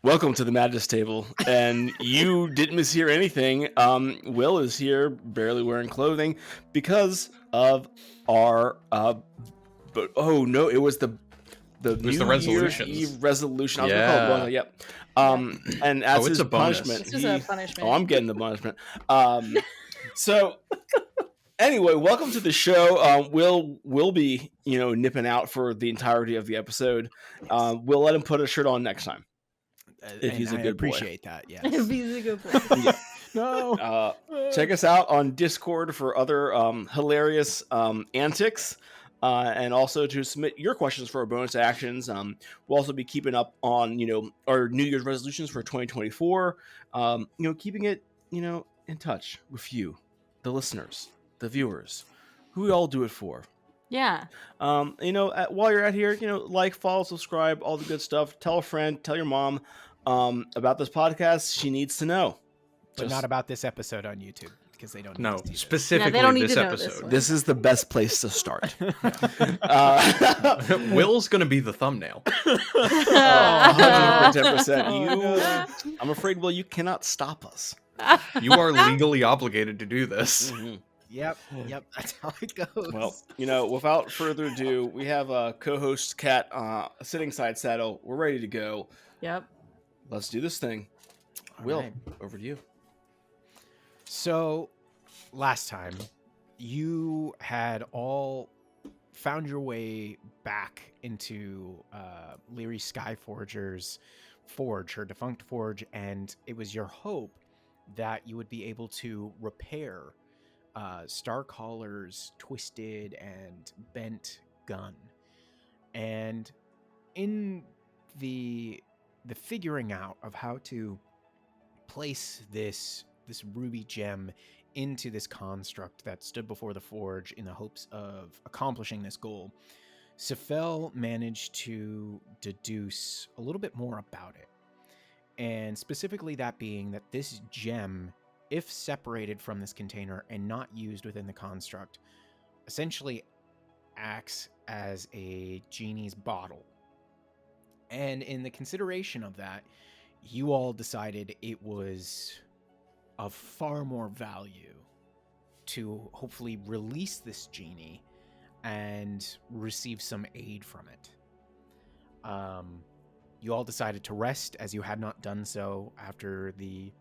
Welcome to the Madness Table, and you didn't mishear anything. Will is here, barely wearing clothing, because of our. But oh no, it was the It was the New Year's resolutions. Eve resolution. I was gonna call it bonus. Yep. And as it's his a bonus. punishment, This is a punishment. Oh, I'm getting the punishment. So anyway, welcome to the show. We'll be nipping out for the entirety of the episode. We'll let him put a shirt on next time. If he's a good boy. Appreciate that. Yes. If he's a good boy. Yeah. No. Check us out on Discord for other hilarious antics, and also to submit your questions for our bonus actions. We'll also be keeping up on our New Year's resolutions for 2024. Keeping it in touch with you, the listeners, the viewers, who we all do it for. Yeah. While you're out here, like, follow, subscribe, all the good stuff. Tell a friend, tell your mom about this podcast. She needs to know. But not about this episode on YouTube, because they don't need to see this. Specifically they don't need this to know this episode. one. This is the best place to start. Will's gonna be the thumbnail. 110%. I'm afraid, Will, you cannot stop us. You are legally obligated to do this. Mm-hmm. Yep, that's how it goes. Well, without further ado, we have a co-host Kat sitting side saddle. We're ready to go. Yep. Let's do this thing. All Will, right. over to you. So, last time, you had all found your way back into Leary Skyforger's forge, her defunct forge, and it was your hope that you would be able to repair Starcaller's twisted and bent gun. And in the figuring out of how to place this ruby gem into this construct that stood before the forge in the hopes of accomplishing this goal, Sefel managed to deduce a little bit more about it. And specifically that being that this gem, if separated from this container and not used within the construct, essentially acts as a genie's bottle. And in the consideration of that, you all decided it was of far more value to hopefully release this genie and receive some aid from it. You all decided to rest, as you had not done so after the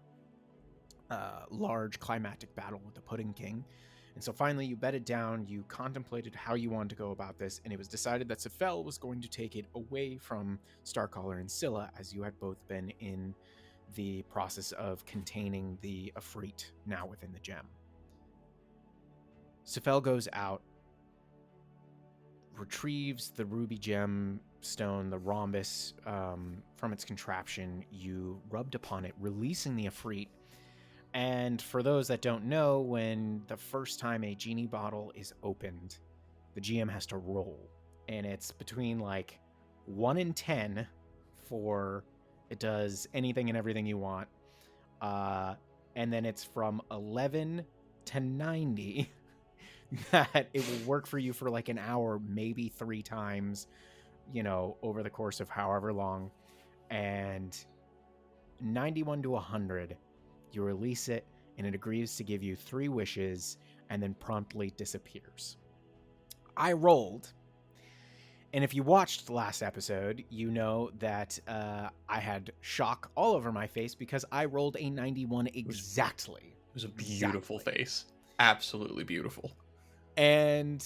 large climactic battle with the Pudding King. And so finally you bedded down, you contemplated how you wanted to go about this, and it was decided that Sefel was going to take it away from Starcaller and Scylla, as you had both been in the process of containing the Ifrit now within the gem. Sefel goes out, retrieves the ruby gem stone, the rhombus, from its contraption. You rubbed upon it, releasing the Ifrit. And for those that don't know, when the first time a genie bottle is opened, the GM has to roll. And it's between 1 and 10 for it does anything and everything you want. And then it's from 11 to 90 that it will work for you for an hour, maybe 3 times, over the course of however long. And 91 to 100, you release it, and it agrees to give you 3 wishes and then promptly disappears. I rolled. And if you watched the last episode, you know that I had shock all over my face because I rolled a 91 exactly. It was a beautiful face. Absolutely beautiful. And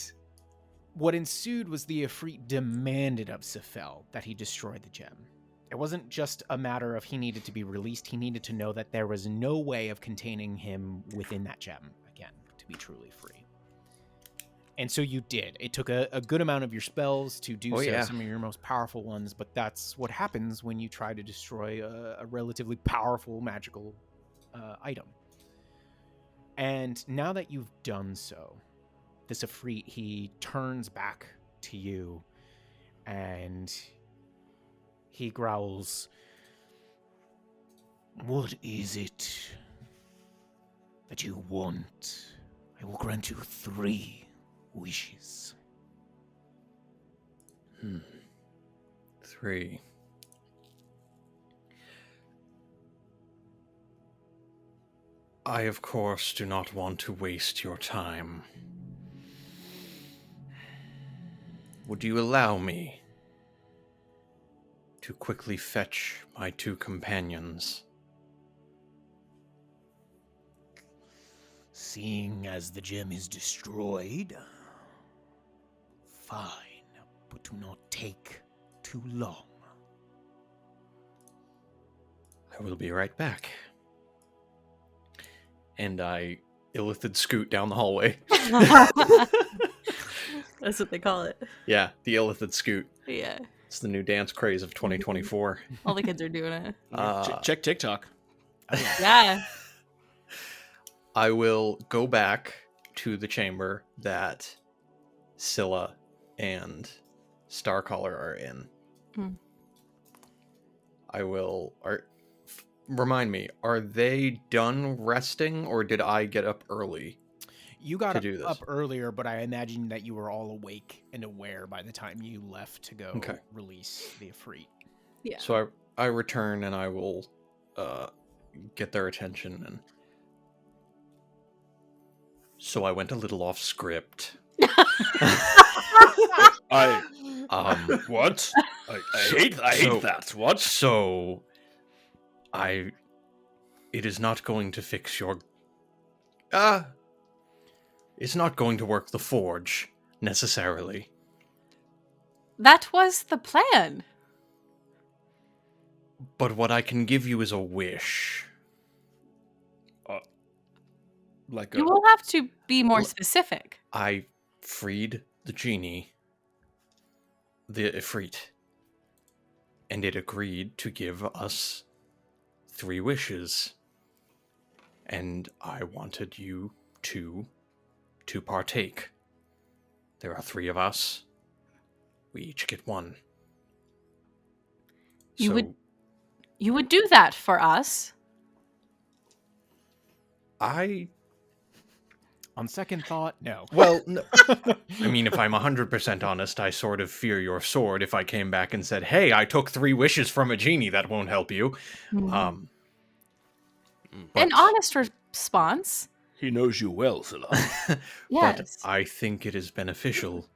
what ensued was the Ifrit demanded of Sefel that he destroy the gem. It wasn't just a matter of he needed to be released. He needed to know that there was no way of containing him within that gem, again, to be truly free. And so you did. It took a good amount of your spells to do some of your most powerful ones, but that's what happens when you try to destroy a relatively powerful magical item. And now that you've done so, this Ifrit, he turns back to you and he growls, "What is it that you want? I will grant you 3 wishes." 3. I, of course, do not want to waste your time. Would you allow me to quickly fetch my 2 companions? Seeing as the gem is destroyed, fine, but do not take too long. I will be right back. And I illithid scoot down the hallway. That's what they call it. Yeah, the illithid scoot. Yeah. It's the new dance craze of 2024. All the kids are doing it. Check TikTok. Yeah. I will go back to the chamber that Scylla and Starcaller are in. Hmm. I will... remind me, are they done resting, or did I get up early? You got to do this? up earlier, but I imagine that you were all awake and aware by the time you left to go release the Ifrit. Yeah. So I return and I will get their attention. And so I went a little off script. What? I hate that. What? So it is not going to fix your it's not going to work the forge necessarily. That was the plan. But what I can give you is a wish. You will have to be more specific. I freed the genie, the Ifrit, and it agreed to give us 3 wishes. And I wanted you to partake. There are 3 of us. We each get 1. You would do that for us. On second thought, no. Well, no. I mean, if I'm 100% honest, I sort of fear your sword if I came back and said, hey, I took 3 wishes from a genie, that won't help you. Mm-hmm. An honest response. He knows you well, Scylla. Yes. But I think it is beneficial.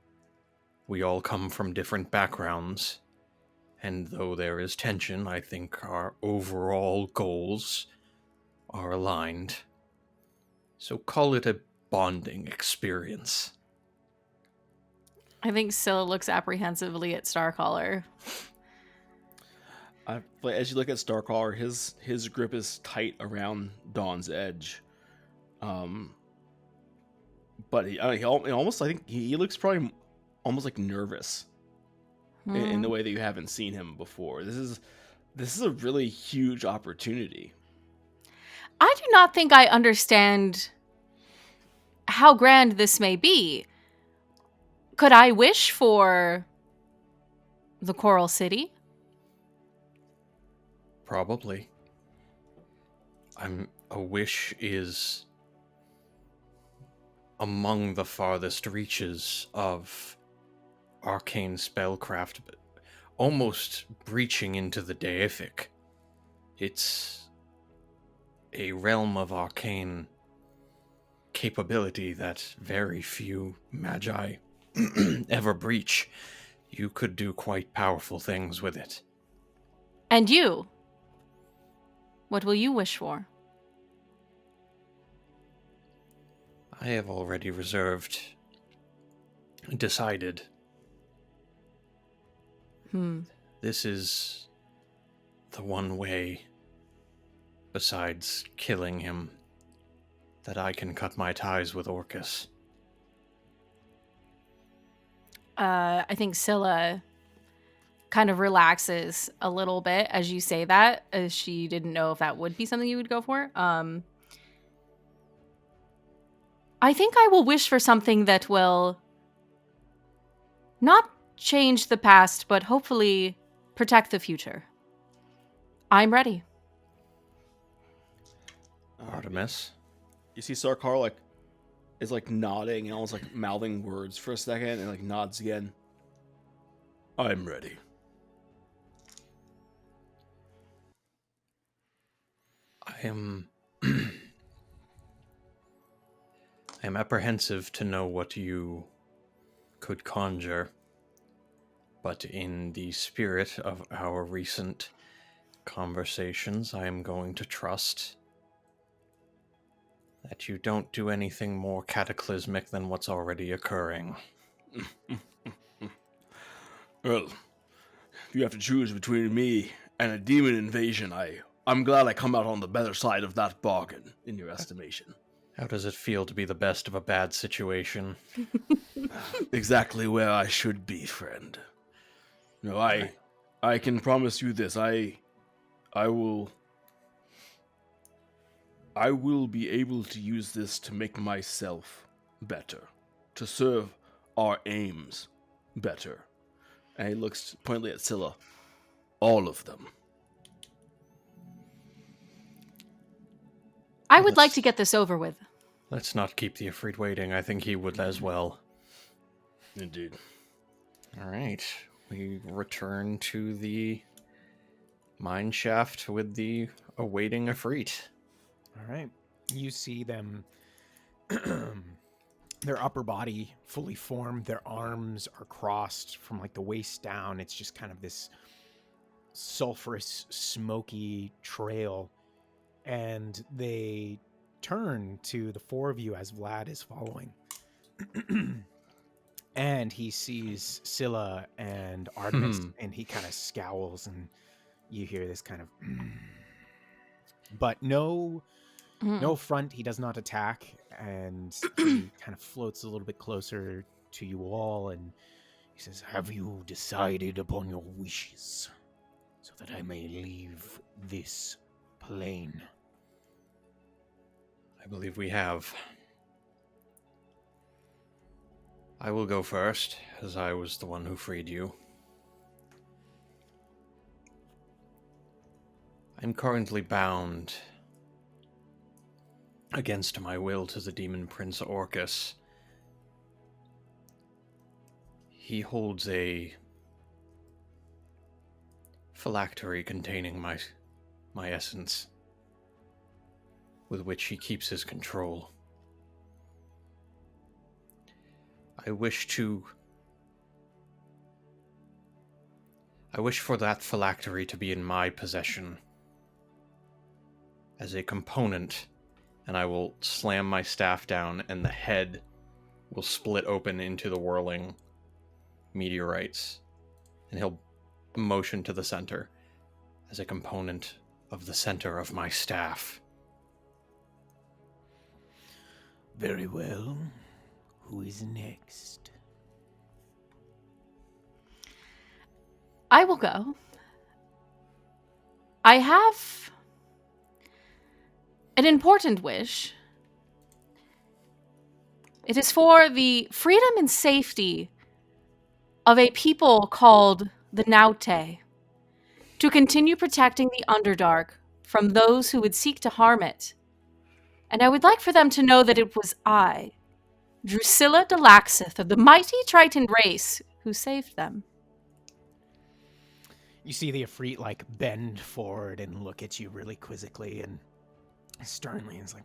We all come from different backgrounds, and though there is tension, I think our overall goals are aligned. So call it a bonding experience. I think Scylla looks apprehensively at Starcaller. As you look at Starcaller, his grip is tight around Dawn's edge. But he almost, I think he looks probably almost like nervous in the way that you haven't seen him before. This is a really huge opportunity. I do not think I understand how grand this may be. Could I wish for the Coral City? Probably. A wish is among the farthest reaches of arcane spellcraft, almost breaching into the deific. It's a realm of arcane capability that very few magi ever breach. You could do quite powerful things with it. And you? What will you wish for? I have already decided. This is the one way, besides killing him, that I can cut my ties with Orcus. I think Scylla kind of relaxes a little bit as you say that, as she didn't know if that would be something you would go for. I think I will wish for something that will not change the past, but hopefully protect the future. I'm ready. Artemis? You see Starcaller is nodding and almost mouthing words for a second and nods again. I'm ready. I am I'm apprehensive to know what you could conjure, but in the spirit of our recent conversations, I am going to trust that you don't do anything more cataclysmic than what's already occurring. Well, if you have to choose between me and a demon invasion, I'm glad I come out on the better side of that bargain, in your estimation. How does it feel to be the best of a bad situation? Exactly where I should be, friend. No, I can promise you this. I will be able to use this to make myself better, to serve our aims better. And he looks pointedly at Scylla. All of them. I would like to get this over with. Let's not keep the Ifrit waiting. I think he would as well. Indeed. All right. We return to the mine shaft with the awaiting Ifrit. All right. You see them, their upper body fully formed. Their arms are crossed from like the waist down. It's just kind of this sulfurous, smoky trail. And they turn to the four of you as Vlad is following. And he sees Scylla and Artemis, and he kind of scowls, and you hear this kind of... But no front. He does not attack, and he kind of floats a little bit closer to you all, and he says, "Have you decided upon your wishes so that I may leave this plane?" I believe we have. I will go first, as I was the one who freed you. I'm currently bound against my will to the demon prince Orcus. He holds a phylactery containing my essence, with which he keeps his control. I wish for that phylactery to be in my possession as a component, and I will slam my staff down, and the head will split open into the whirling meteorites, and he'll motion to the center as a component of the center of my staff. Very well. Who is next? I will go. I have an important wish. It is for the freedom and safety of a people called the Naute, to continue protecting the Underdark from those who would seek to harm it. And I would like for them to know that it was I, Drusilla de Laxith of the mighty Triton race, who saved them. You see the Ifrit like bend forward and look at you really quizzically and sternly, and it's like,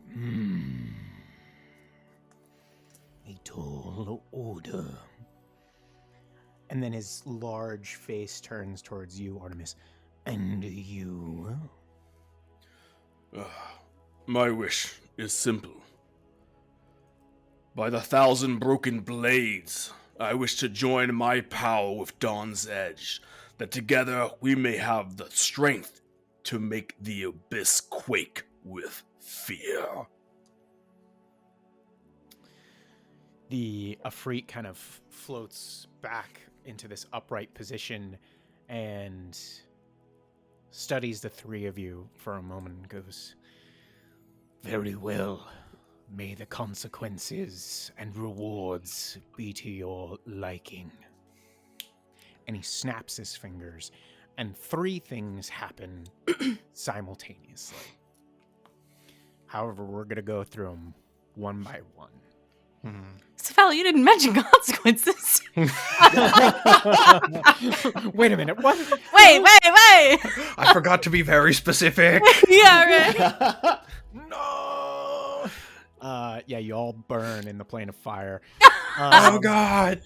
a tall order. And then his large face turns towards you, Artemis. And you? My wish is simple. By the 1,000 broken blades, I wish to join my power with Dawn's Edge, that together we may have the strength to make the abyss quake with fear. The Ifrit kind of floats back into this upright position and studies the three of you for a moment and goes, "Very well. May the consequences and rewards be to your liking." And he snaps his fingers, and three things happen simultaneously. However, we're going to go through them one by one. Safala, you didn't mention consequences. Wait a minute, what? Wait. I forgot to be very specific. Yeah, right. No! Yeah, you all burn in the plane of fire. Oh God!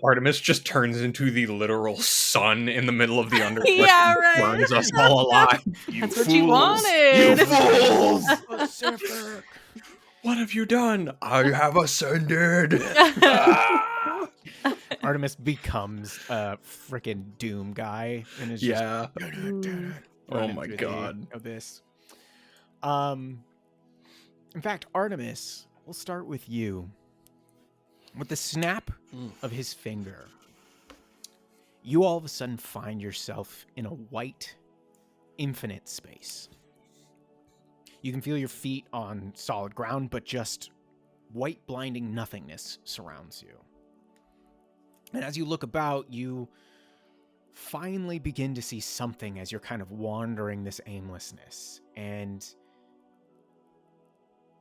Artemis just turns into the literal sun in the middle of the undercliff Yeah, and right. burns us all alive. That's what you You wanted. fools! Pacific. What have you done? I have ascended. Ah! Artemis becomes a freaking Doom guy and is just Yeah. running Oh my through God. the abyss. In fact, Artemis, we'll start with you. With the snap of his finger, you all of a sudden find yourself in a white, infinite space. You can feel your feet on solid ground, but just white, blinding nothingness surrounds you. And as you look about, you finally begin to see something as you're kind of wandering this aimlessness. And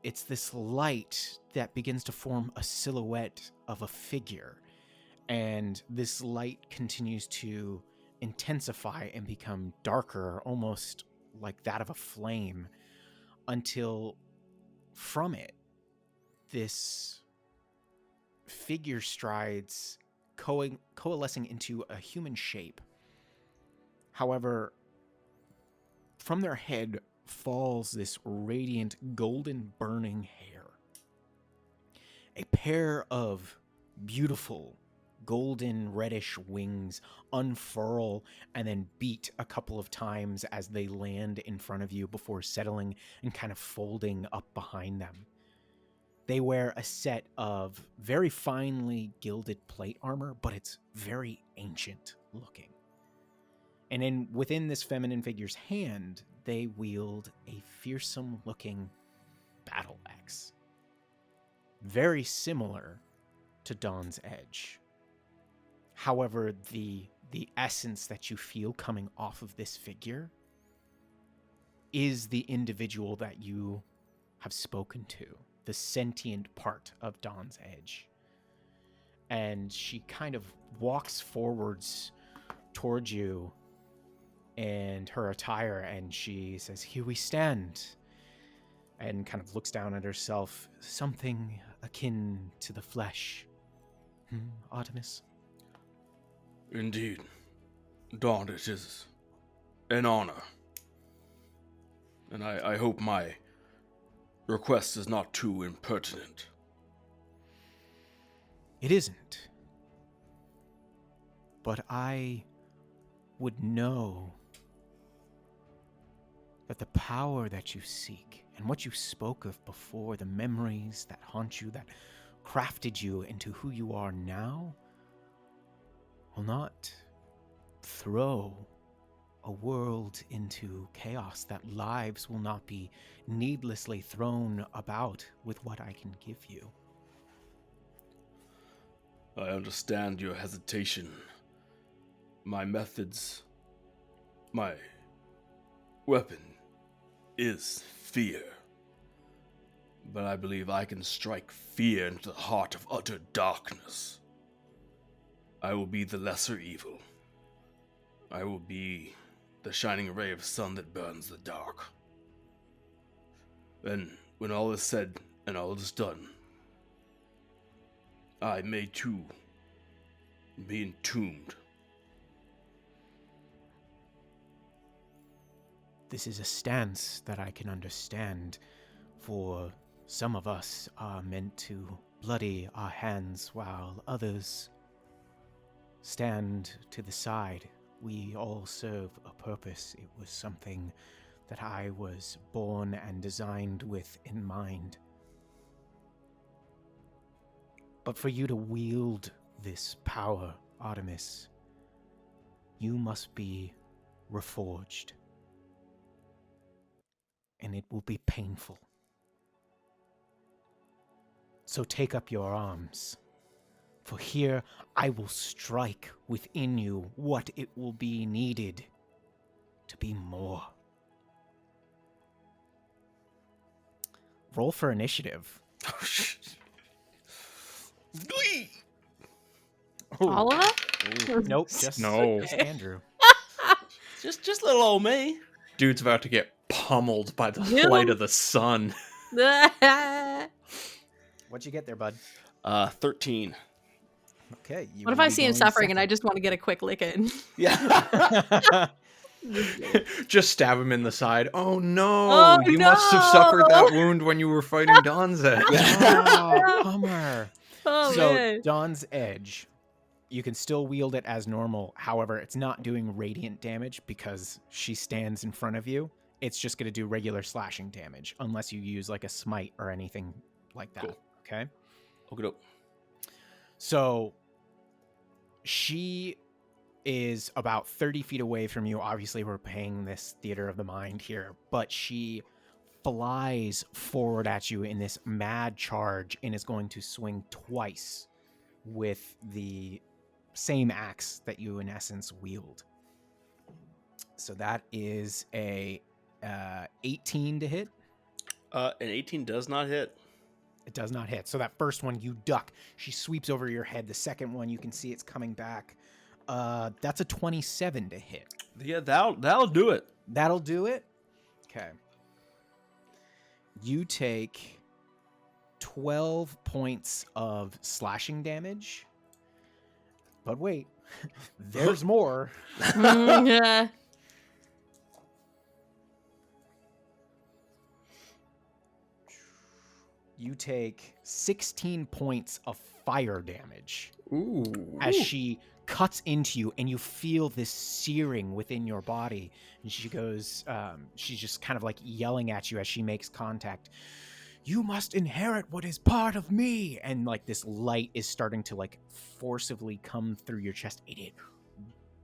it's this light that begins to form a silhouette of a figure. And this light continues to intensify and become darker, almost like that of a flame, until from it, this figure strides, coalescing into a human shape. However, from their head falls this radiant, golden, burning hair. A pair of beautiful, golden, reddish wings unfurl and then beat a couple of times as they land in front of you before settling and kind of folding up behind them. They wear a set of very finely gilded plate armor, but it's very ancient looking. And within this feminine figure's hand, they wield a fearsome-looking battle axe. Very similar to Dawn's Edge. However, the essence that you feel coming off of this figure is the individual that you have spoken to, the sentient part of Dawn's Edge. And she kind of walks forwards towards you and her attire, and she says, "Here we stand," and kind of looks down at herself. Something akin to the flesh. Artemis? Indeed. Dawn, it is an honor. And I hope my request is not too impertinent. It isn't. But I would know that the power that you seek and what you spoke of before, the memories that haunt you, that crafted you into who you are now, will not throw a world into chaos, that lives will not be needlessly thrown about with what I can give you. I understand your hesitation. My methods, my weapon is fear. But I believe I can strike fear into the heart of utter darkness. I will be the lesser evil. I will be the shining ray of sun that burns the dark. And when all is said and all is done, I may too be entombed. This is a stance that I can understand, for some of us are meant to bloody our hands while others stand to the side. We all serve a purpose. It was something that I was born and designed with in mind. But for you to wield this power, Artemis, you must be reforged. And it will be painful. So take up your arms, for here I will strike within you what it will be needed to be more. Roll for initiative. All of them? Nope, just No. Andrew. Just little old me. Dude's about to get pummeled by the Yeah. light of the sun. What'd you get there, bud? 13. Okay. You What if will I be see him going suffering and I second. just want to get a quick lick in? Yeah. Just stab him in the side. Oh no! Oh, You must have suffered no! that wound when you were fighting Dawn's Edge. Oh, bummer. Oh, So man. Dawn's Edge, you can still wield it as normal. However, it's not doing radiant damage because she stands in front of you. It's just going to do regular slashing damage unless you use like a smite or anything like that. Cool. Okay. Okay. So she is about 30 feet away from you. Obviously, we're playing this theater of the mind here, but she flies forward at you in this mad charge and is going to swing twice with the same axe that you in essence wield. So that is a 18 to hit. An 18 does not hit. It does not hit. So that first one you duck. She sweeps over your head. The second one you can see it's coming back. That's a 27 to hit. Yeah, that'll do it. That'll do it. Okay. You take 12 points of slashing damage. But wait, there's more. Yeah. You take 16 points of fire damage Ooh. as she cuts into you, and you feel this searing within your body. And she goes, she's just kind of like yelling at you as she makes contact. You must inherit what is part of me. And like this light is starting to like forcibly come through your chest. It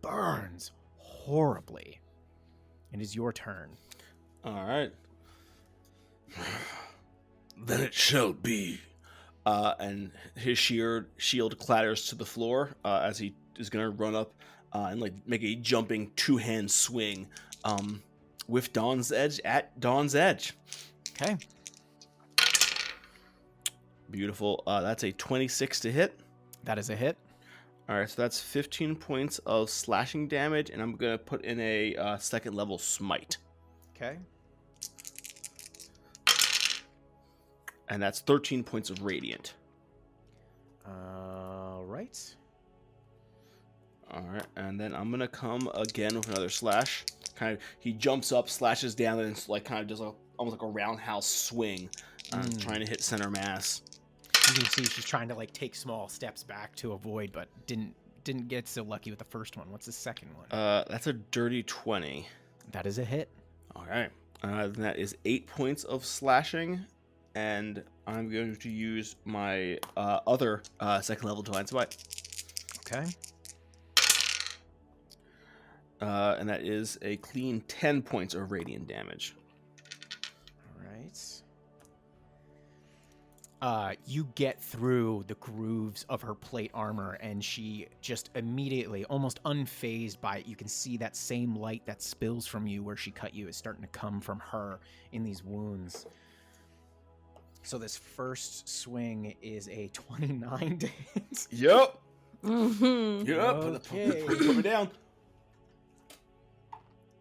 burns horribly. It is your turn. All right. Then it shall be. And his shield clatters to the floor as he is going to run up and like make a jumping two-hand swing with Dawn's Edge at Dawn's Edge. Okay. Beautiful. That's a 26 to hit. That is a hit. All right, so that's 15 points of slashing damage, and I'm going to put in a second level smite. Okay. And that's 13 points of radiant. Right. All right, and then I'm gonna come again with another slash. Kind of, he jumps up, slashes down, and it's like kind of does almost like a roundhouse swing, trying to hit center mass. You can see she's trying to like take small steps back to avoid, but didn't get so lucky with the first one. What's the second one? That's a dirty 20. That is a hit. All right, then that is 8 points of slashing, and I'm going to use my other second level divine smite. Okay. And that is a clean 10 points of radiant damage. All right. You get through the grooves of her plate armor, and she just immediately, almost unfazed by it, you can see that same light that spills from you where she cut you is starting to come from her in these wounds. So this first swing is a 29 to hit. Yep. Mm-hmm. Yep. Okay. Put me down.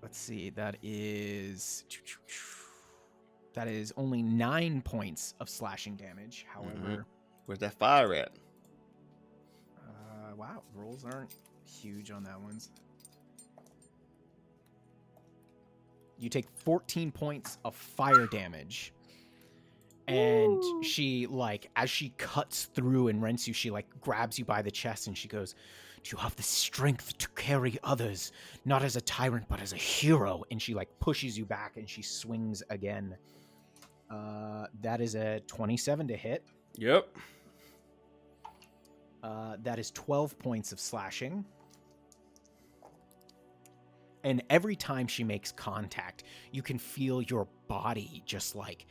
Let's see. That is only 9 points of slashing damage. However, Where's that fire at? wow, rolls aren't huge on that one. You take 14 points of fire damage. And Ooh. she, like, as she cuts through and rents you, she, like, grabs you by the chest and she goes, "Do you have the strength to carry others, not as a tyrant, but as a hero?" And she, like, pushes you back and she swings again. That is a 27 to hit. Yep. That is 12 points of slashing. And every time she makes contact, you can feel your body just, like,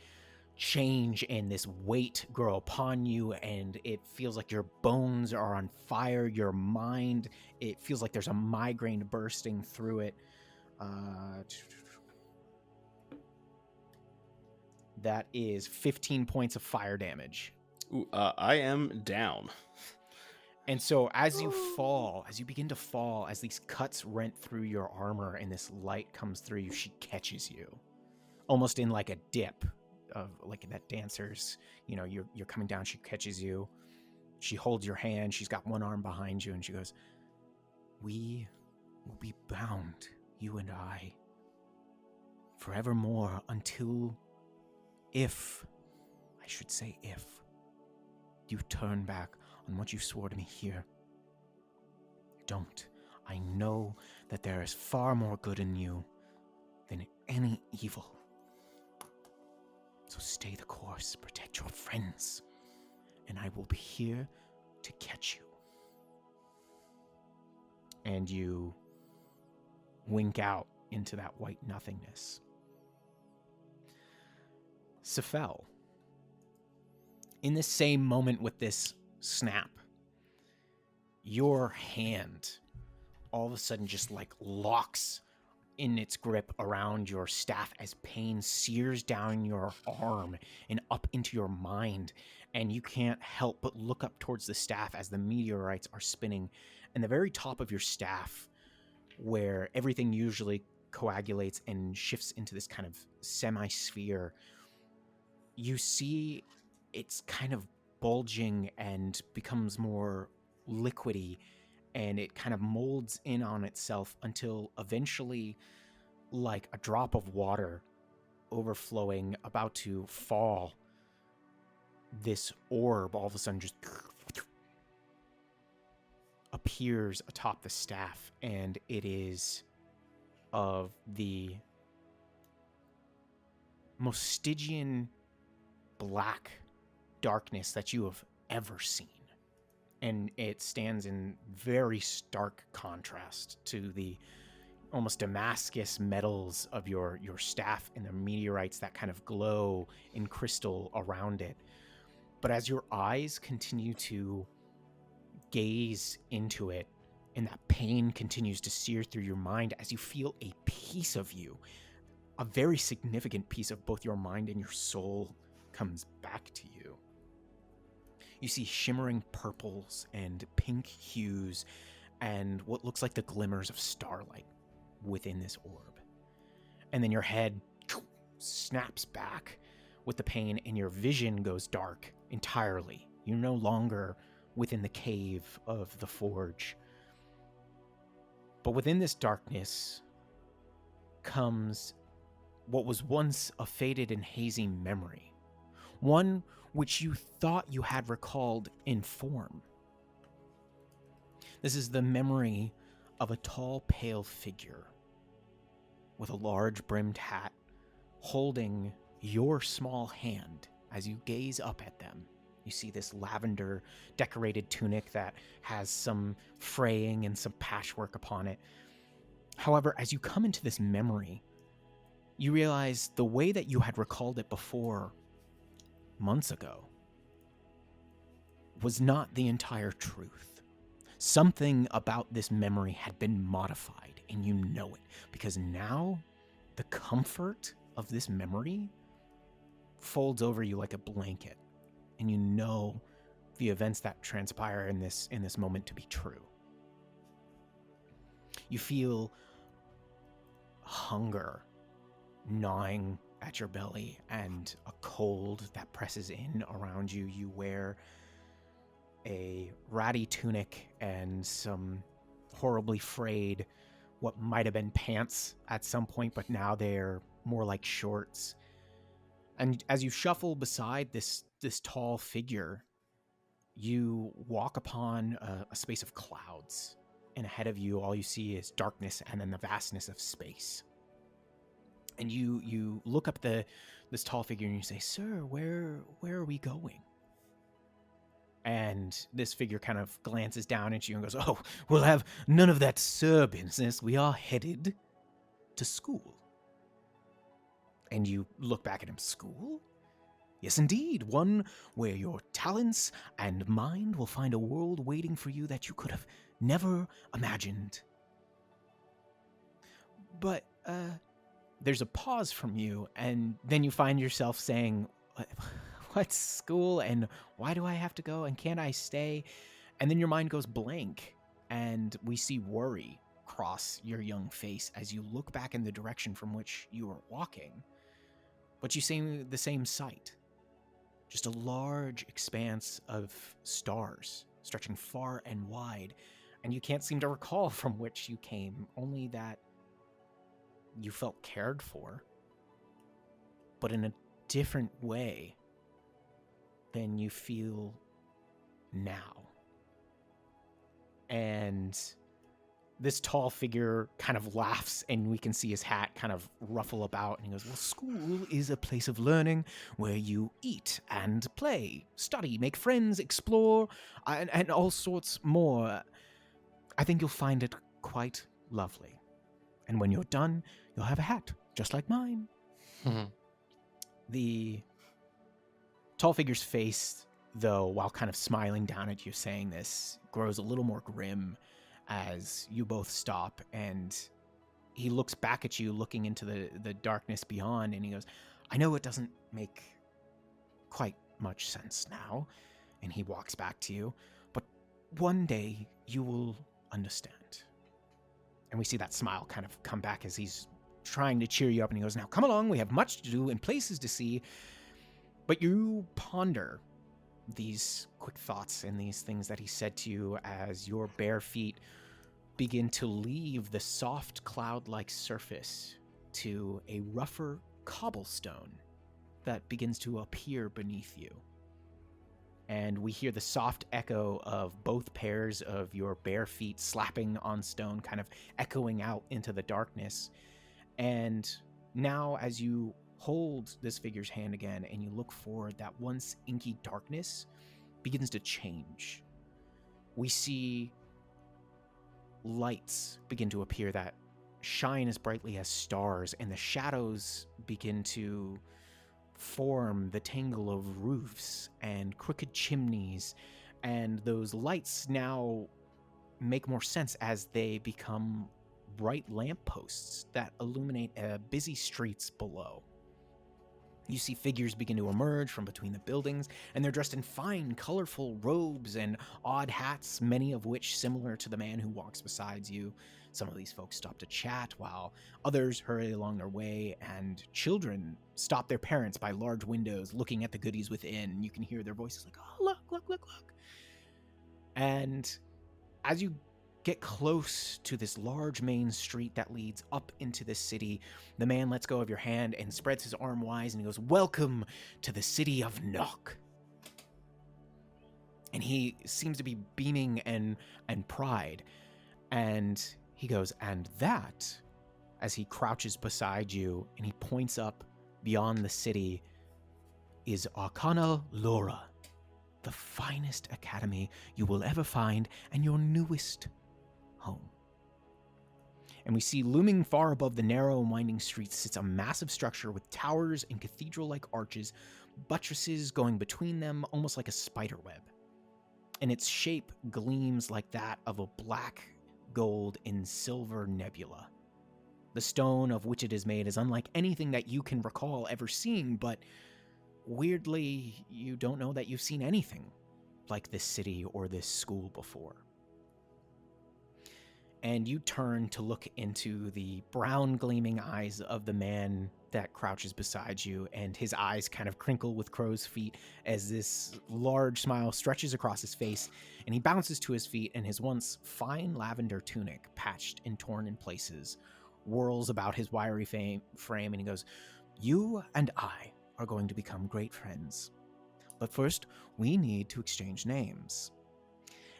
change and this weight grow upon you, and it feels like your bones are on fire. Your mind, it feels like there's a migraine bursting through it. That is 15 points of fire damage. Ooh, I am down. And so as you fall, as you begin to fall, as these cuts rent through your armor and this light comes through you, she catches you. almost in like a dip of like that dancers, you're coming down, she catches you, she holds your hand, she's got one arm behind you, and she goes, "We will be bound, you and I, forevermore until, if you turn back on what you swore to me here. Don't. I know that there is far more good in you than any evil. So stay the course, protect your friends, and I will be here to catch you." And you wink out into that white nothingness. Sefel, in the same moment with this snap, your hand all of a sudden just like locks in its grip around your staff as pain sears down your arm and up into your mind, and you can't help but look up towards the staff as the meteorites are spinning, and the very top of your staff, where everything usually coagulates and shifts into this kind of semi-sphere, you see it's kind of bulging and becomes more liquidy, and it kind of molds in on itself until eventually, like a drop of water overflowing, about to fall, this orb all of a sudden just appears atop the staff, and it is of the most Stygian black darkness that you have ever seen. And it stands in very stark contrast to the almost Damascus metals of your staff and the meteorites that kind of glow in crystal around it. But as your eyes continue to gaze into it, and that pain continues to sear through your mind as you feel a piece of you, a very significant piece of both your mind and your soul, comes back to you. You see shimmering purples and pink hues and what looks like the glimmers of starlight within this orb. And then your head snaps back with the pain, and your vision goes dark entirely. You're no longer within the cave of the forge. But within this darkness comes what was once a faded and hazy memory, one which you thought you had recalled in form. This is the memory of a tall, pale figure with a large brimmed hat holding your small hand. As you gaze up at them, you see this lavender decorated tunic that has some fraying and some patchwork upon it. However, as you come into this memory, you realize the way that you had recalled it before, months ago, was not the entire truth. Something about this memory had been modified, and you know it, because now the comfort of this memory folds over you like a blanket, and you know the events that transpire in this moment to be true. You feel hunger gnawing at your belly and a cold that presses in around you. You wear a ratty tunic and some horribly frayed, what might have been pants at some point, but now they're more like shorts. And as you shuffle beside this tall figure, you walk upon a space of clouds, and ahead of you all you see is darkness and then the vastness of space. And you look up this tall figure and you say, "Sir, where are we going?" And this figure kind of glances down at you and goes, "Oh, we'll have none of that sir business. We are headed to school." And you look back at him. "School? Yes, indeed. One where your talents and mind will find a world waiting for you that you could have never imagined." But, there's a pause from you, and then you find yourself saying, "What's school, and why do I have to go, and can't I stay?" And then your mind goes blank, and we see worry cross your young face as you look back in the direction from which you were walking. but you see the same sight. Just a large expanse of stars stretching far and wide, and you can't seem to recall from which you came, only that you felt cared for, but in a different way than you feel now. And this tall figure kind of laughs, and we can see his hat kind of ruffle about, and he goes, well, school is a place of learning where you eat and play, study, make friends, explore, and all sorts more. I think you'll find it quite lovely. And when you're done, you'll have a hat, just like mine. The tall figure's face, though, while kind of smiling down at you saying this, grows a little more grim as you both stop, and he looks back at you, looking into the darkness beyond, and he goes, I know it doesn't make quite much sense now, and he walks back to you, but one day you will understand. And we see that smile kind of come back as he's trying to cheer you up, and he goes, now come along, we have much to do and places to see. But you ponder these quick thoughts and these things that he said to you as your bare feet begin to leave the soft cloud-like surface to a rougher cobblestone that begins to appear beneath you. And we hear the soft echo of both pairs of your bare feet slapping on stone, kind of echoing out into the darkness. And now as you hold this figure's hand again and you look forward, that once inky darkness begins to change. We see lights begin to appear that shine as brightly as stars, and the shadows begin to form the tangle of roofs and crooked chimneys, and those lights now make more sense as they become bright lampposts that illuminate busy streets below. You see figures begin to emerge from between the buildings, and they're dressed in fine, colorful robes and odd hats, many of which similar to the man who walks beside you. Some of these folks stop to chat, while others hurry along their way, and children stop their parents by large windows looking at the goodies within. You can hear their voices like, oh, look, look, look, look. And as you get close to this large main street that leads up into the city, the man lets go of your hand and spreads his arm wide, and he goes, welcome to the city of Nock. And he seems to be beaming and pride. And he goes, and that, as he crouches beside you and he points up beyond the city, is Arcana Laura, the finest academy you will ever find and your newest home. And we see looming far above the narrow and winding streets sits a massive structure with towers and cathedral-like arches, buttresses going between them almost like a spider web. And its shape gleams like that of a black gold and silver nebula. The stone of which it is made is unlike anything that you can recall ever seeing, but weirdly, you don't know that you've seen anything like this city or this school before. And you turn to look into the brown gleaming eyes of the man that crouches beside you, and his eyes kind of crinkle with crow's feet as this large smile stretches across his face, and he bounces to his feet, and his once fine lavender tunic, patched and torn in places, whirls about his wiry frame, and he goes, you and I are going to become great friends. But first, we need to exchange names.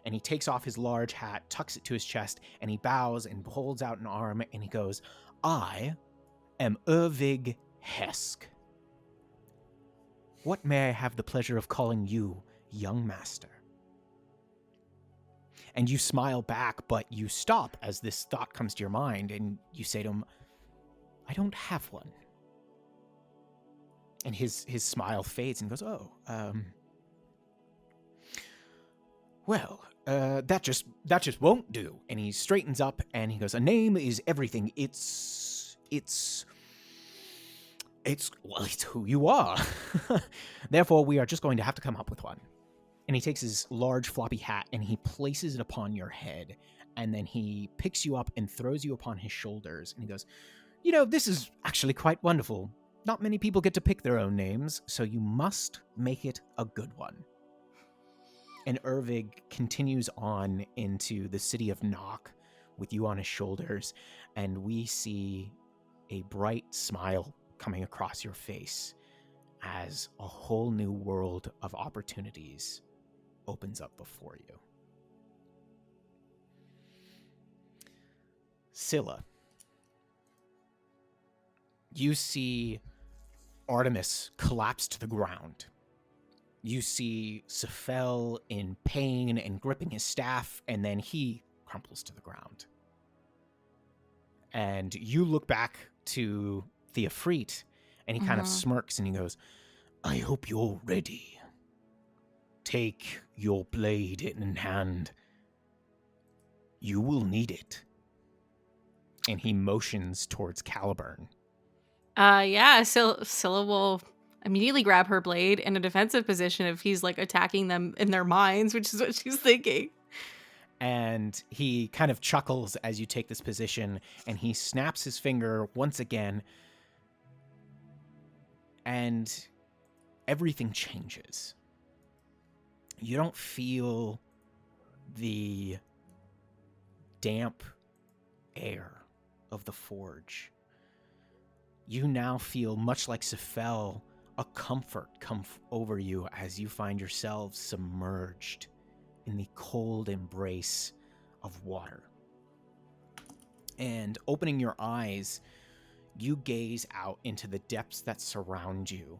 And he takes off his large hat, tucks it to his chest, and he bows and holds out an arm, and he goes, I am Ervig Hesk. What may I have the pleasure of calling you, young master? And you smile back, but you stop as this thought comes to your mind, and you say to him, I don't have one. And his smile fades and goes, that just won't do. And he straightens up and he goes, a name is everything. It's who you are. Therefore, we are just going to have to come up with one. And he takes his large floppy hat and he places it upon your head. And then he picks you up and throws you upon his shoulders. And he goes, this is actually quite wonderful. not many people get to pick their own names, so you must make it a good one. And Ervig continues on into the city of Nock with you on his shoulders, and we see a bright smile coming across your face as a whole new world of opportunities opens up before you. Scylla, you see Artemis collapse to the ground. You see Sefel in pain and gripping his staff, and then he crumples to the ground. And you look back to the Ifrit, and he kind of smirks and he goes, I hope you're ready. Take your blade in hand. You will need it. And he motions towards Caliburn. Yeah, Scylla will immediately grab her blade in a defensive position if he's like attacking them in their minds, which is what she's thinking. And he kind of chuckles as you take this position, and he snaps his finger once again, and everything changes. You don't feel the damp air of the forge. You now feel, much like Sefel, a comfort come over you as you find yourselves submerged in the cold embrace of water. And opening your eyes, you gaze out into the depths that surround you,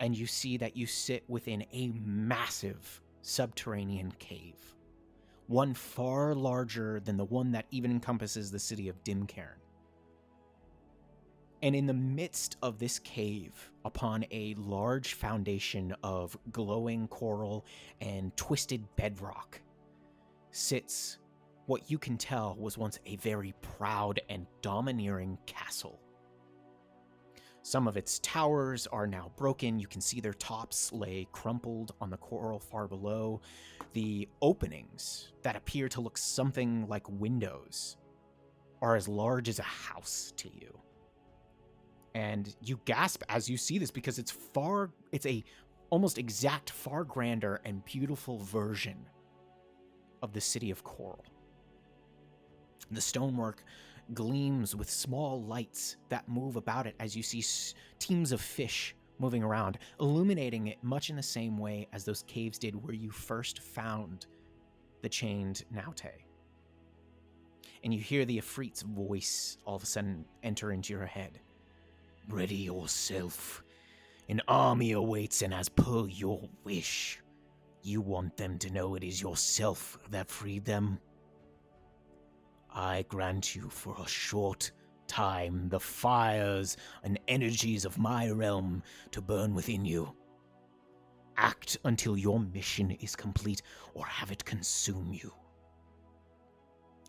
and you see that you sit within a massive subterranean cave, one far larger than the one that even encompasses the city of Dimcairn. And in the midst of this cave, upon a large foundation of glowing coral and twisted bedrock, sits what you can tell was once a very proud and domineering castle. Some of its towers are now broken. You can see their tops lay crumpled on the coral far below. The openings that appear to look something like windows are as large as a house to you. And you gasp as you see this because it's a almost exact, far grander and beautiful version of the city of Coral. The stonework gleams with small lights that move about it as you see teams of fish moving around, illuminating it much in the same way as those caves did where you first found the chained Naute. And you hear the Ifrit's voice all of a sudden enter into your head. Ready yourself. An army awaits, and as per your wish, you want them to know it is yourself that freed them. I grant you for a short time the fires and energies of my realm to burn within you. Act until your mission is complete, or have it consume you.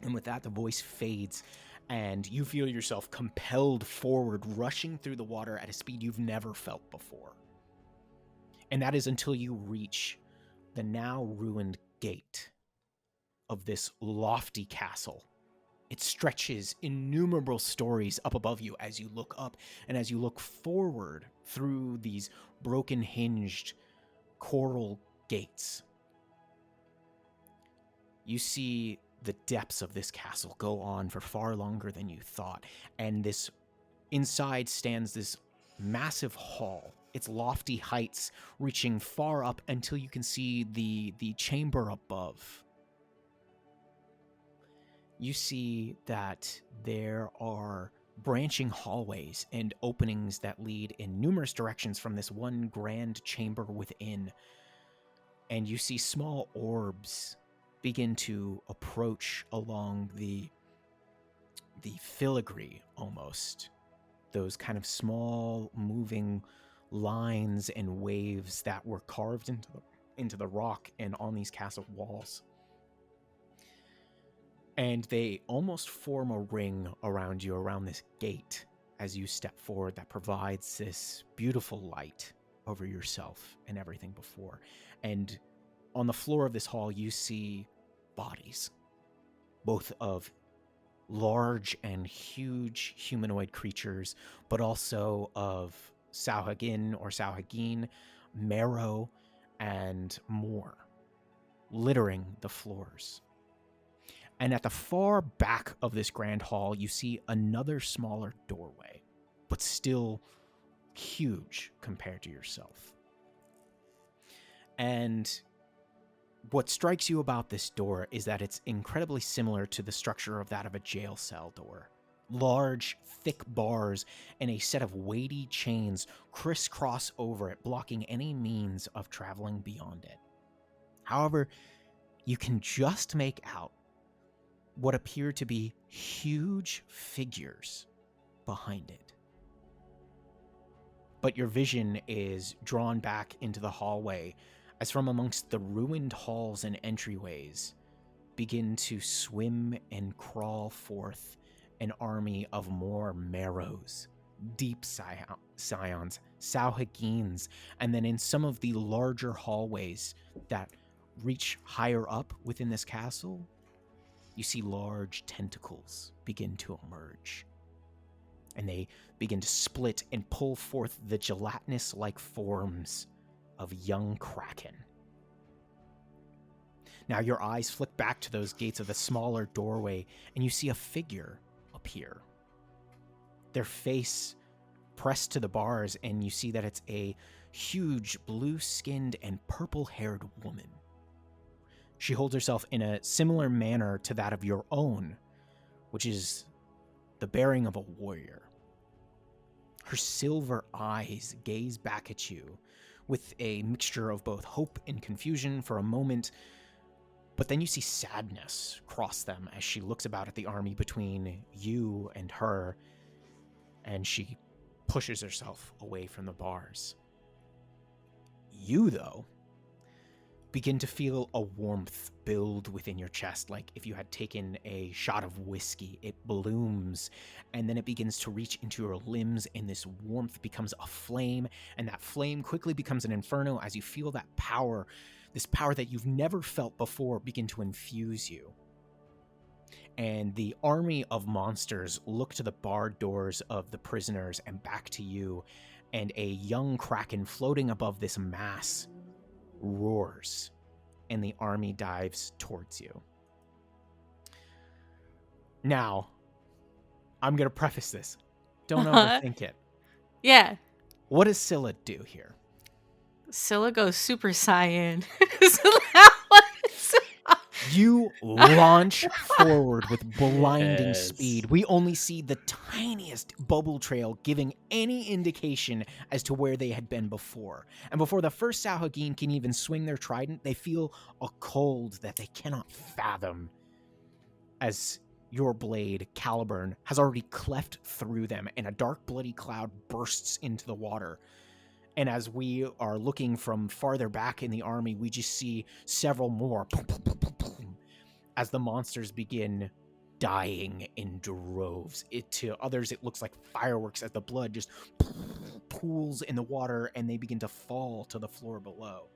And with that, the voice fades, and you feel yourself compelled forward, rushing through the water at a speed you've never felt before. And that is until you reach the now ruined gate of this lofty castle. It stretches innumerable stories up above you as you look up, and as you look forward through these broken hinged coral gates, you see the depths of this castle go on for far longer than you thought, and this inside stands this massive hall, its lofty heights reaching far up until you can see the chamber above. You see that there are branching hallways and openings that lead in numerous directions from this one grand chamber within, and you see small orbs begin to approach along the filigree almost. Those kind of small moving lines and waves that were carved into the rock and on these castle walls. And they almost form a ring around you, around this gate, as you step forward that provides this beautiful light over yourself and everything before. And on the floor of this hall, you see bodies, both of large and huge humanoid creatures, but also of Sauhagin or Sauhagin, marrow, and more, littering the floors. And at the far back of this grand hall, you see another smaller doorway, but still huge compared to yourself. And what strikes you about this door is that it's incredibly similar to the structure of that of a jail cell door. Large, thick bars and a set of weighty chains crisscross over it, blocking any means of traveling beyond it. However, you can just make out what appear to be huge figures behind it. But your vision is drawn back into the hallway as from amongst the ruined halls and entryways begin to swim and crawl forth an army of more marrows, deep scions, Sauhagins, and then in some of the larger hallways that reach higher up within this castle, you see large tentacles begin to emerge. And they begin to split and pull forth the gelatinous-like forms of young kraken. Now your eyes flick back to those gates of the smaller doorway, and you see a figure appear. Their face pressed to the bars, and you see that it's a huge, blue-skinned and purple-haired woman. She holds herself in a similar manner to that of your own, which is the bearing of a warrior. Her silver eyes gaze back at you with a mixture of both hope and confusion for a moment, but then you see sadness cross them as she looks about at the army between you and her, and she pushes herself away from the bars. You, though, begin to feel a warmth build within your chest, like if you had taken a shot of whiskey. It blooms, and then it begins to reach into your limbs, and this warmth becomes a flame, and that flame quickly becomes an inferno as you feel that power, this power that you've never felt before, begin to infuse you. And the army of monsters look to the barred doors of the prisoners and back to you, and a young kraken floating above this mass roars, and the army dives towards you. Now, I'm going to preface this. Don't overthink it. Yeah. What does Scylla do here? Scylla goes Super Saiyan. So that was... You launch forward with blinding Yes. speed. We only see the tiniest bubble trail giving any indication as to where they had been before. And before the first Sauhagin can even swing their trident, they feel a cold that they cannot fathom, as your blade, Caliburn, has already cleft through them, and a dark bloody cloud bursts into the water. And as we are looking from farther back in the army, we just see several more as the monsters begin dying in droves. To others, it looks like fireworks as the blood just pools in the water and they begin to fall to the floor below.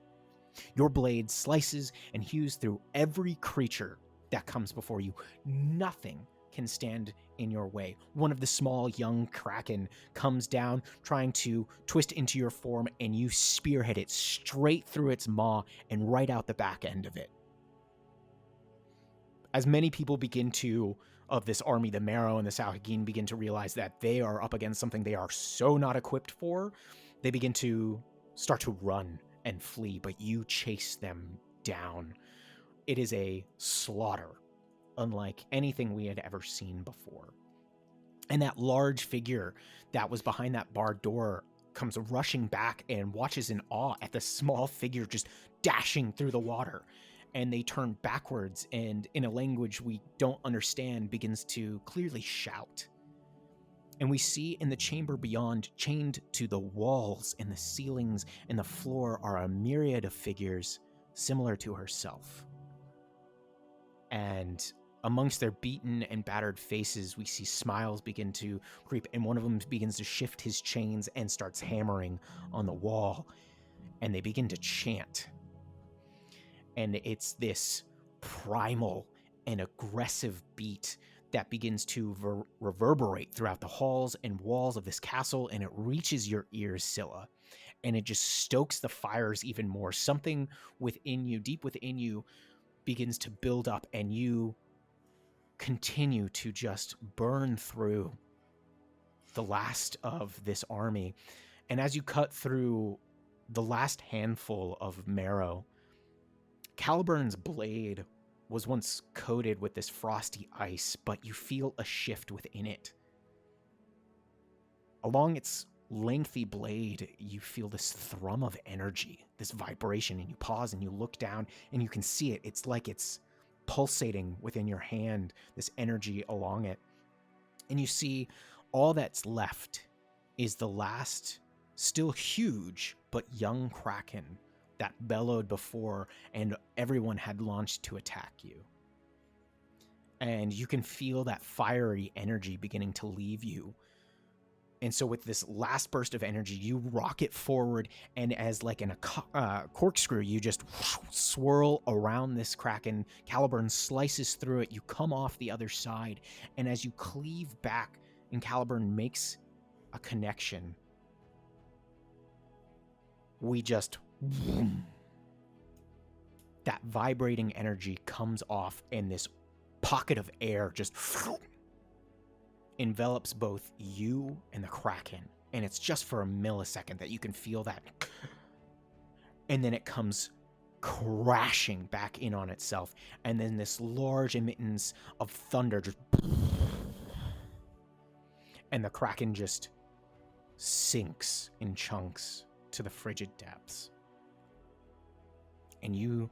Your blade slices and hews through every creature that comes before you. Nothing can stand in your way. One of the small young kraken comes down, trying to twist into your form, and you spearhead it straight through its maw and right out the back end of it. As many people of this army, the Marrow and the Sauhagin, begin to realize that they are up against something they are so not equipped for, they begin to start to run and flee, but you chase them down. It is a slaughter unlike anything we had ever seen before. And that large figure that was behind that barred door comes rushing back and watches in awe at the small figure just dashing through the water. And they turn backwards and, in a language we don't understand, begins to clearly shout. And we see in the chamber beyond, chained to the walls and the ceilings and the floor, are a myriad of figures similar to herself. And amongst their beaten and battered faces, we see smiles begin to creep, and one of them begins to shift his chains and starts hammering on the wall, and they begin to chant. And it's this primal and aggressive beat that begins to reverberate throughout the halls and walls of this castle, and it reaches your ears, Scylla. And it just stokes the fires even more. Something within you, deep within you, begins to build up, and you continue to just burn through the last of this army. And as you cut through the last handful of marrow, Caliburn's blade was once coated with this frosty ice, but you feel a shift within it. Along its lengthy blade, you feel this thrum of energy, this vibration, and you pause and you look down and you can see it. It's like it's pulsating within your hand, this energy along it. And you see all that's left is the last, still huge, but young kraken that bellowed before, and everyone had launched to attack you. And you can feel that fiery energy beginning to leave you. And so with this last burst of energy, you rocket forward, and as like in a corkscrew, you just swirl around this kraken. Caliburn slices through it. You come off the other side, and as you cleave back, and Caliburn makes a connection, we just... that vibrating energy comes off, and this pocket of air just envelops both you and the kraken. And it's just for a millisecond that you can feel that. And then it comes crashing back in on itself. And then this large emittance of thunder just... and the kraken just sinks in chunks to the frigid depths. And you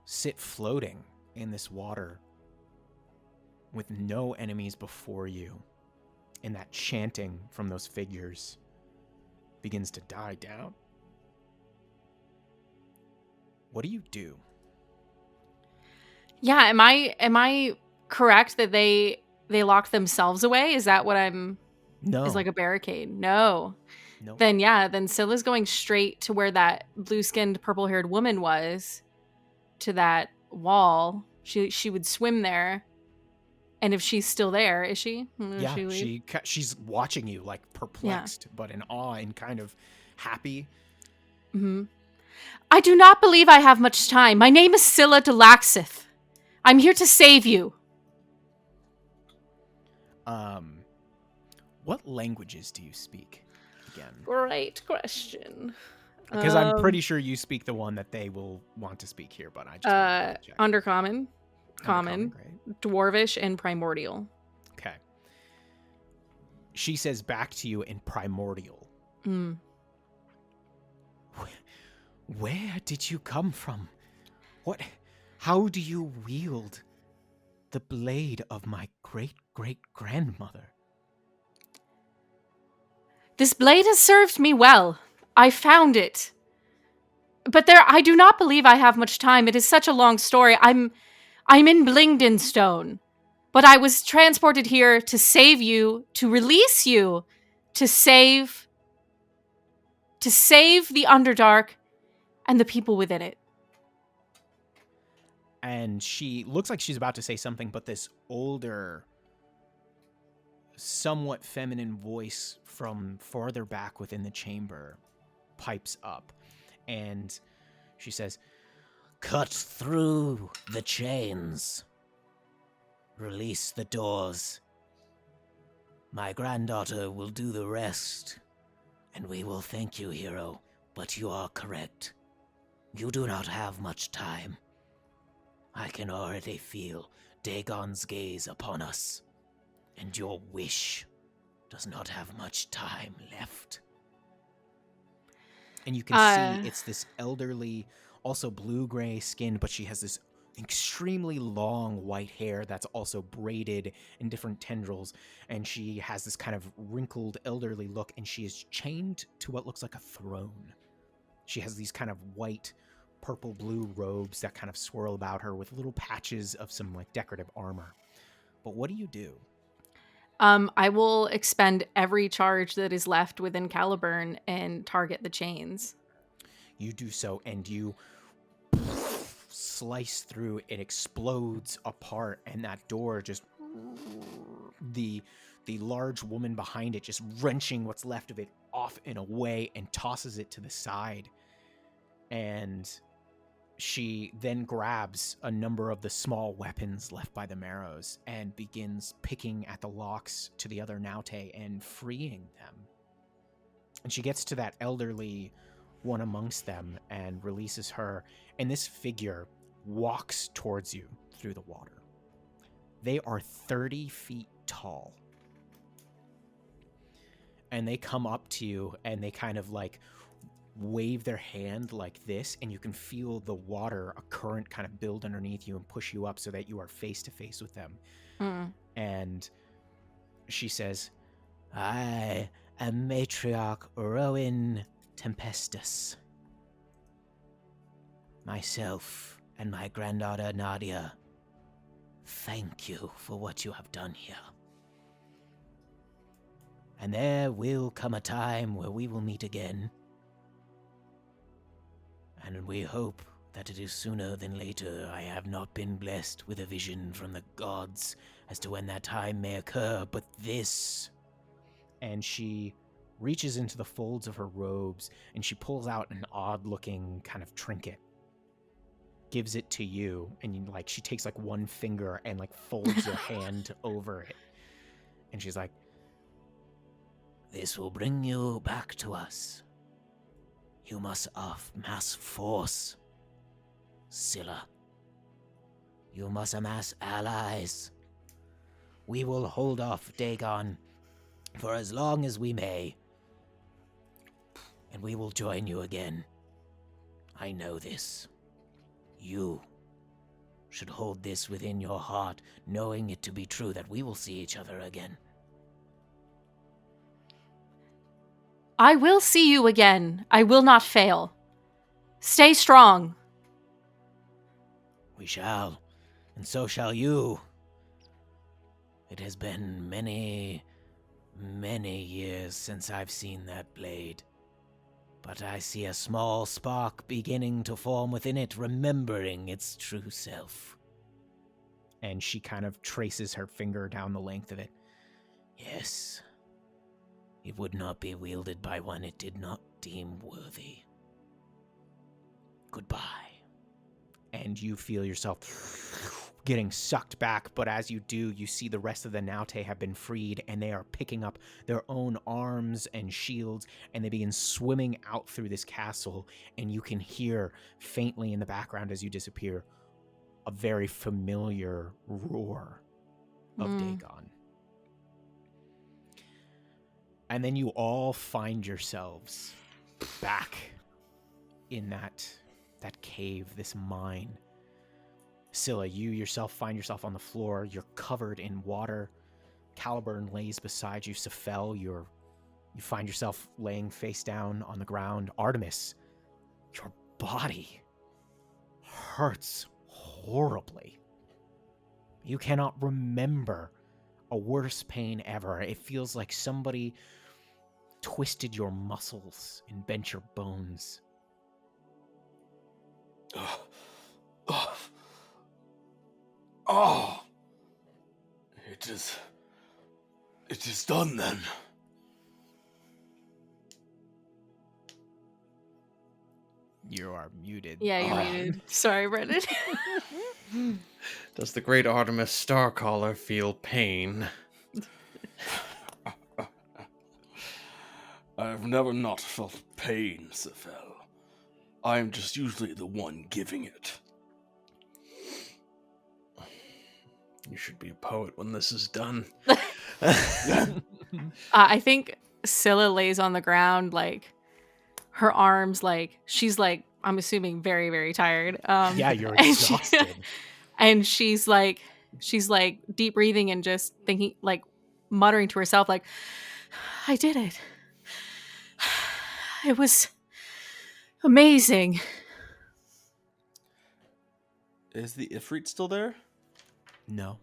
sit floating in this water with no enemies before you. And that chanting from those figures begins to die down. What do you do? Yeah, am I correct that they locked themselves away? Is that what I'm... No. Is like a barricade? No. No. Then Scylla's going straight to where that blue-skinned, purple-haired woman was, to that wall. She would swim there. And if she's still there, is she? Yeah, she's watching you, like, perplexed, but in awe and kind of happy. Mm-hmm. I do not believe I have much time. My name is Scylla de Laxith. I'm here to save you. What languages do you speak again? Great question. Because I'm pretty sure you speak the one that they will want to speak here, but I just want to check. Undercommon, Common, great. Dwarvish, and Primordial. Okay. She says back to you in Primordial. Where did you come from? How do you wield the blade of my great-great-grandmother? This blade has served me well. I found it. But I do not believe I have much time. It is such a long story. I'm in Blingdenstone. But I was transported here to save you, to release you, to save the Underdark and the people within it. And she looks like she's about to say something, but this older, somewhat feminine voice from farther back within the chamber pipes up. And she says, "Cut through the chains. Release the doors. My granddaughter will do the rest. And we will thank you, hero. But you are correct. You do not have much time. I can already feel Dagon's gaze upon us. And your wish does not have much time left." And you can see it's this elderly, also blue-gray skin, but she has this extremely long white hair that's also braided in different tendrils. And she has this kind of wrinkled, elderly look, and she is chained to what looks like a throne. She has these kind of white, purple-blue robes that kind of swirl about her with little patches of some like decorative armor. But what do you do? I will expend every charge that is left within Caliburn and target the chains. You do so, and you slice through, it explodes apart, and that door just the large woman behind it just wrenching what's left of it off and away and tosses it to the side. And she then grabs a number of the small weapons left by the Marrows and begins picking at the locks to the other Naute and freeing them. And she gets to that elderly one amongst them and releases her, and this figure walks towards you through the water. They are 30 feet tall. And they come up to you and they kind of like wave their hand like this, and you can feel the water, a current kind of build underneath you and push you up so that you are face to face with them. And she says, "I am Matriarch Rowan Tempestus. Myself and my granddaughter Nadia, thank you for what you have done here. And there will come a time where we will meet again. And we hope that it is sooner than later. I have not been blessed with a vision from the gods as to when that time may occur, but this..." And she reaches into the folds of her robes and she pulls out an odd-looking kind of trinket, gives it to you, and you, like, she takes like one finger and like folds your hand over it, and she's like, "This will bring you back to us. You must amass force, Scylla. You must amass allies. We will hold off Dagon for as long as we may, and we will join you again. I know this. You should hold this within your heart, knowing it to be true that we will see each other again." I will see you again. I will not fail. Stay strong. "We shall, and so shall you. It has been many, many years since I've seen that blade, but I see a small spark beginning to form within it, remembering its true self." And she kind of traces her finger down the length of it. "Yes, it would not be wielded by one it did not deem worthy. Goodbye." And you feel yourself getting sucked back, but as you do, you see the rest of the Naute have been freed, and they are picking up their own arms and shields, and they begin swimming out through this castle, and you can hear faintly in the background as you disappear a very familiar roar of Dagon. And then you all find yourselves back in that cave, this mine. Scylla, you yourself find yourself on the floor. You're covered in water. Caliburn lays beside you. Cephel, you find yourself laying face down on the ground. Artemis, your body hurts horribly. You cannot remember a worse pain ever. It feels like somebody twisted your muscles and bent your bones. It is done then. You are muted. Yeah, you're muted. Sorry, Brendan. Does the great Artemis Starcaller feel pain? I've never not felt pain, Cephel. I am just usually the one giving it. You should be a poet when this is done. I think Scylla lays on the ground, like, her arms, like, she's, like, I'm assuming very, very tired. Yeah, you're exhausted. And she's like deep breathing and just thinking, like, muttering to herself, like, I did it. It was amazing. Is the Ifrit still there? No.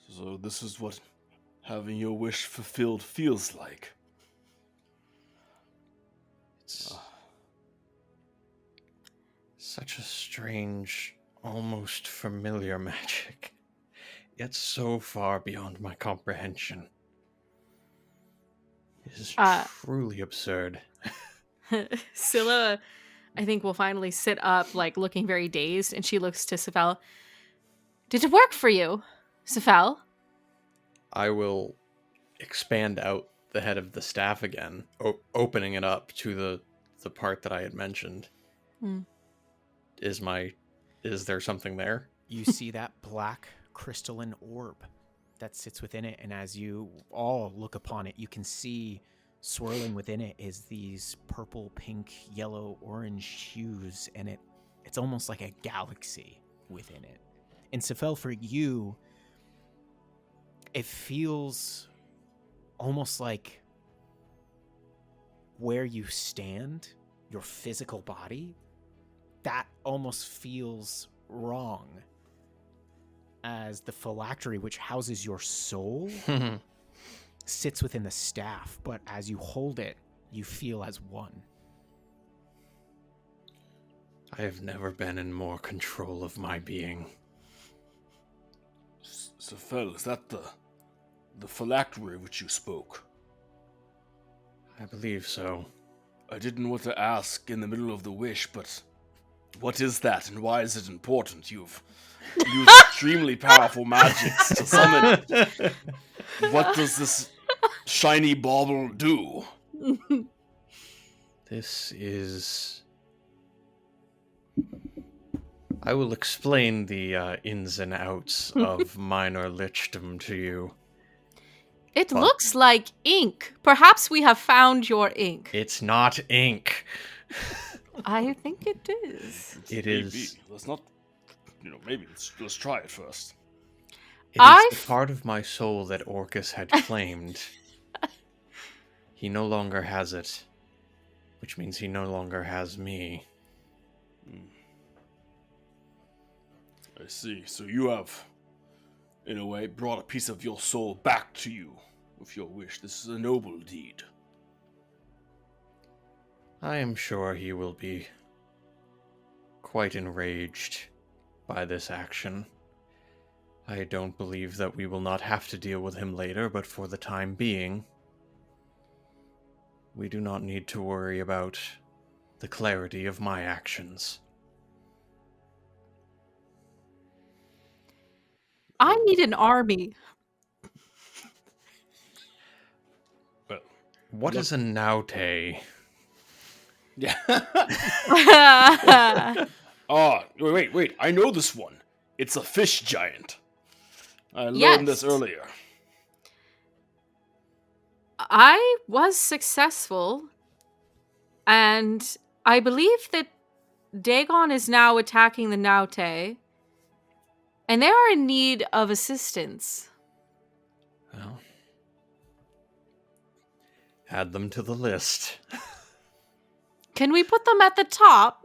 So this is what having your wish fulfilled feels like. Such a strange, almost familiar magic, yet so far beyond my comprehension. It is truly absurd. Scylla, I think, will finally sit up, like, looking very dazed, and she looks to Sefel. Did it work for you, Sefel? I will expand out the head of the staff again, opening it up to the part that I had mentioned. Is there something there? You see that black crystalline orb that sits within it, and as you all look upon it, you can see swirling within it is these purple, pink, yellow, orange hues, and it's almost like a galaxy within it. And Sefel, for you, it feels almost like where you stand, your physical body, that almost feels wrong. As the phylactery, which houses your soul, sits within the staff, but as you hold it, you feel as one. I have never been in more control of my being. Sefel, is that the phylactery which you spoke? I believe so. I didn't want to ask in the middle of the wish, but what is that and why is it important? You've used extremely powerful magics to summon it. What does this shiny bauble do? This is... I will explain the ins and outs of minor lichdom to you. It looks like ink. Perhaps we have found your ink. It's not ink. I think it is. It is. Maybe. Let's not. Maybe let's try it first. It is the part of my soul that Orcus had claimed. He no longer has it, which means he no longer has me. I see. So you have, in a way, brought a piece of your soul back to you with your wish. This is a noble deed. I am sure he will be quite enraged by this action. I don't believe that we will not have to deal with him later, but for the time being, we do not need to worry about the clarity of my actions. I need an army. Well, what is a naute? Yeah. Wait. I know this one. It's a fish giant. I learned this earlier. I was successful, and I believe that Dagon is now attacking the Naute, and they are in need of assistance. Well, add them to the list. Can we put them at the top?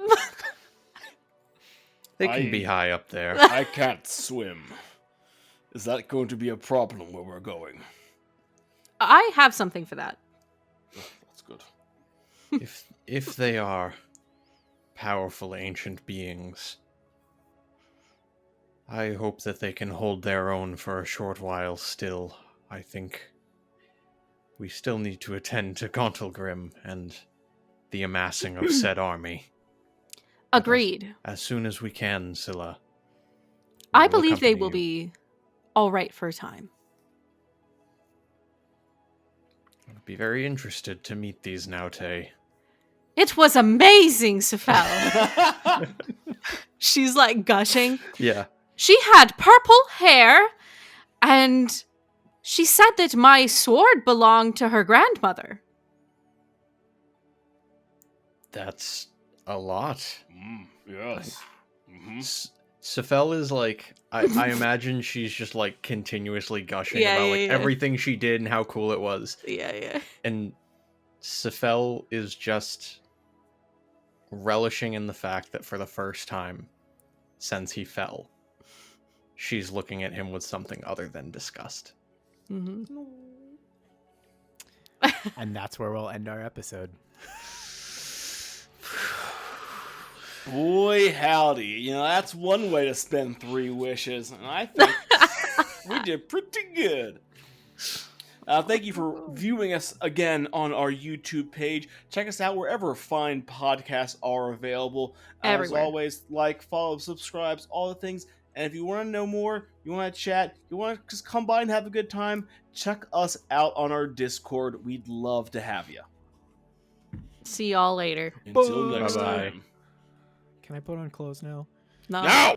They can be high up there. I can't swim. Is that going to be a problem where we're going? I have something for that. Oh, that's good. If they are powerful ancient beings, I hope that they can hold their own for a short while still. I think we still need to attend to Gauntlgrim and the amassing of said army. Agreed. As soon as we can, Scylla. I believe they will be all right for a time. I'd be very interested to meet these Naute. It was amazing, Sefel. She's like gushing. Yeah. She had purple hair, and she said that my sword belonged to her grandmother. That's a lot. Yes. Mm-hmm. Sefel is like, I imagine she's just like continuously gushing about everything she did and how cool it was. Yeah. And Sefel is just relishing in the fact that for the first time since he fell, she's looking at him with something other than disgust. Mm-hmm. And that's where we'll end our episode. Boy, howdy. You know, that's one way to spend 3 wishes, and I think we did pretty good. Thank you for viewing us again on our YouTube page. Check us out wherever fine podcasts are available. As Everywhere. always, like, follow, subscribe, all the things. And if you want to know more, you want to chat, you want to just come by and have a good time, check us out on our Discord. We'd love to have you. See y'all later. Until next Bye-bye. time. Can I put on clothes now? No. Now!